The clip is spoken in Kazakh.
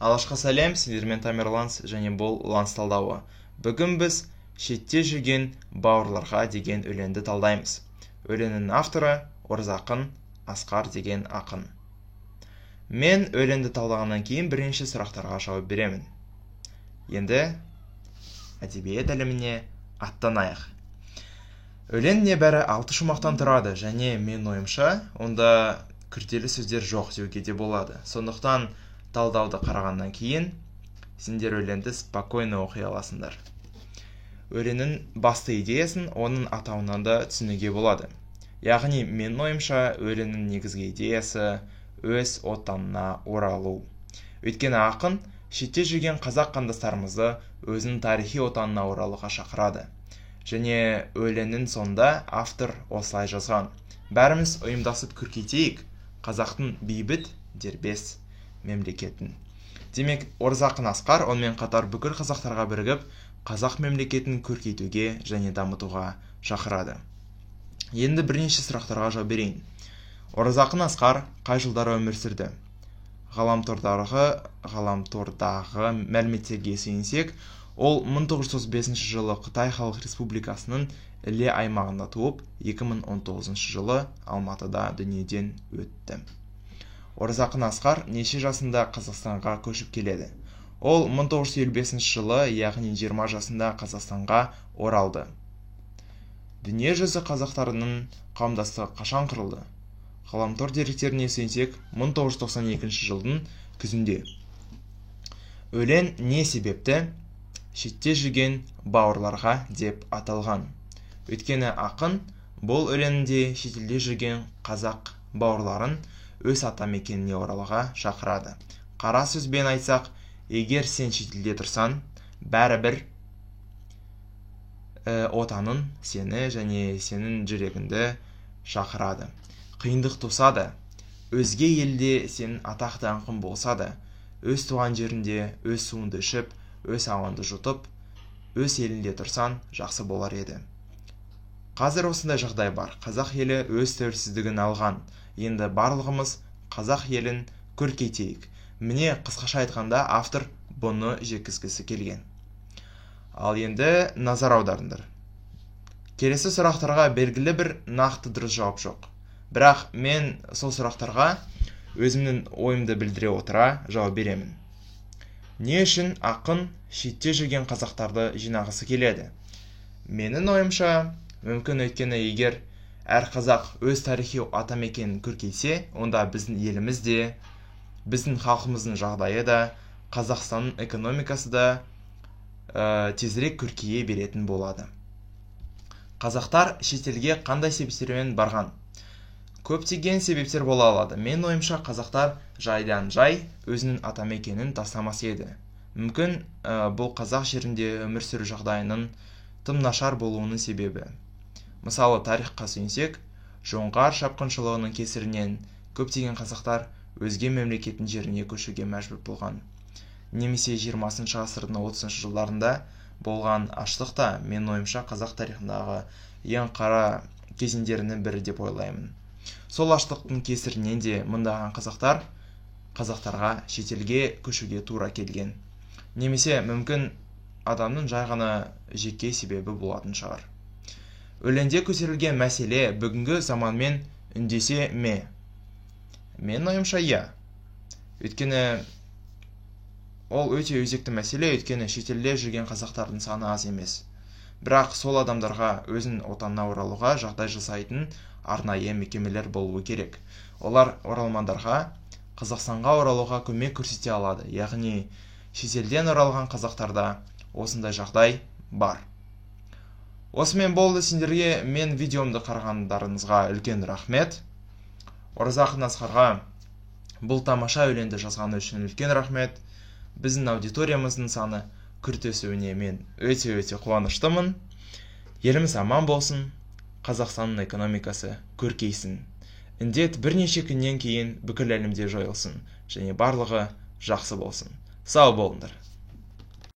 Алашқа сәлем, сіздермен Тамерланс және бұл Ланс талдауы. Бүгін біз шетте жүрген бауырларға деген өлеңді талдаймыз. Өлеңнің авторы Оразақын Асқар деген ақын. Мен өлеңді талдағаннан кейін бірінші сұрақтарға жауап беремін. Енді әдебиет іліміне аттанайық. Өлең небәрі 6 шумақтан тұрады және мен ойымша, онда күрделі сөздер жоқ деуге де болады. Сондықтан талдауды қарағаннан кейін сендер өлеңді спокойно оқи аласыңдар. Өлеңнің басты идеясын оның атауынан да түсінуге болады. Яғни мен ойымша өлеңнің негізгі идеясы өз отанына оралу. Өйткені ақын шетте жүрген қазақ қандастарымызды өзінің тарихи отанына оралуға шақырады. Және өлеңнің сонда автор осылай жазған: бәріміз ұйымдасып көркейтейік қазақтың бейбіт дербес мемлекетін. Демек, Оразақын Асқар онымен қатар бүкіл қазақтарға бірігіп, қазақ мемлекетін көркейтуге және дамытуға шақырады. Енді бірнеше сұрақтарға жауап берейін. Оразақын Асқар қай жылдары өмір сүрді? Ғаламтордағы мәліметтерге сүйенсек, ол 1935 жылы Қытай Халық Республикасының Іле аймағында туып, 2019 жылы Алматыда дүниеден өтті. Оразақын Асқар неше жасында Қазақстанға көшіп келеді? Ол 1955 жылы, яғни 20 жасында Қазақстанға оралды. Дүниежүзі қазақтарының қауымдастығы қашан құрылды? Ғаламтор деректеріне сүйенсек, 1992 жылдың күзінде. Өлең не себепті шетте жүрген бауырларға деп аталған? Өйткені ақын бұл өлеңінде шетелде жүрген қазақ бауырларын өз атамекеніне оралуға шақырады. Қара сөзбен айтсақ, егер сен шетелде тұрсаң, бәрібір отаның сені және сенің жүрегіңді шақырады. Қиындық туса да, өзге елде сенің атақ даңқың болса да, өз туған жерінде өз суыңды ішіп, өз ауаңды жұтып, өз елінде тұрсаң жақсы болар еді. Қазір осындай жағдай бар. Қазақ елі өз тәуелсіздігін алған. Енді барлығымыз қазақ елін көркейтейік. Міне, қысқаша айтқанда, автор бұны жеткізгісі келген. Ал енді назар аударыңдар. Келесі сұрақтарға белгілі бір нақты дұрыс жауап жоқ. Бірақ мен сол сұрақтарға өзімнің ойымды білдіре отыра жауап беремін. Не үшін ақын шетте жүрген қазақтарды жинағысы келеді? Менің ойымша, мүмкін өйткені егер әр қазақ өз тарихи атамекенін көркейтсе, онда біздің елімізде, біздің халқымыздың жағдайы да, Қазақстанның экономикасы да тезірек көркейе беретін болады. Қазақтар шетелге қандай себептермен барған? Көптеген себептер бола алады. Мен ойымша, қазақтар жайдан жай өзінің атамекенін тастамас еді. Мүмкін бұл қазақ жерінде өмір сүру жағдайының тым нашар болуының себебі. Мысалы, тарихқа сүйенсек, жоңғар шапқыншылығының кесірінен көптеген қазақтар өзге мемлекеттің жеріне көшуге мәжбүр болған. Немесе 20 ғасырдың 30 жылдарында болған аштық та, мен ойымша, қазақ тарихындағы ең қара кезеңдерінің бірі деп ойлаймын. Сол аштықтың кесірінен де мыңдаған қазақтарға шетелге көшуге тура келген. Немесе мүмкін адамның жай ғана жеке себебі болатын шығар. Өлеңде көтерілген мәселе бүгінгі заманмен үндесе ме? Мен ойымша, иә. Өйткені ол өте өзекті мәселе, өйткені шетелде жүрген қазақтардың саны аз емес. Бірақ сол адамдарға өзін отанына оралуға жағдай жасайтын арнайы мекемелер болуы керек. Олар оралмандарға Қазақстанға оралуға көмек көрсете алады. Яғни, шетелден оралған қазақтарда осындай жағдай бар. Осымен болды. Сендерге мен видеомды қарағандарыңызға үлкен рахмет. Оразақын Асқарға бұл тамаша өлеңді жазғаны үшін үлкен рахмет. Біздің аудиториямыздың саны күрт өсуіне мен өте қуаныштымын. Еліміз аман болсын. Қазақстанның экономикасы көркейсін. Індет бірнеше күннен кейін бүкіл әлемде жойылсын және барлығы жақсы болсын. Сау болыңдар.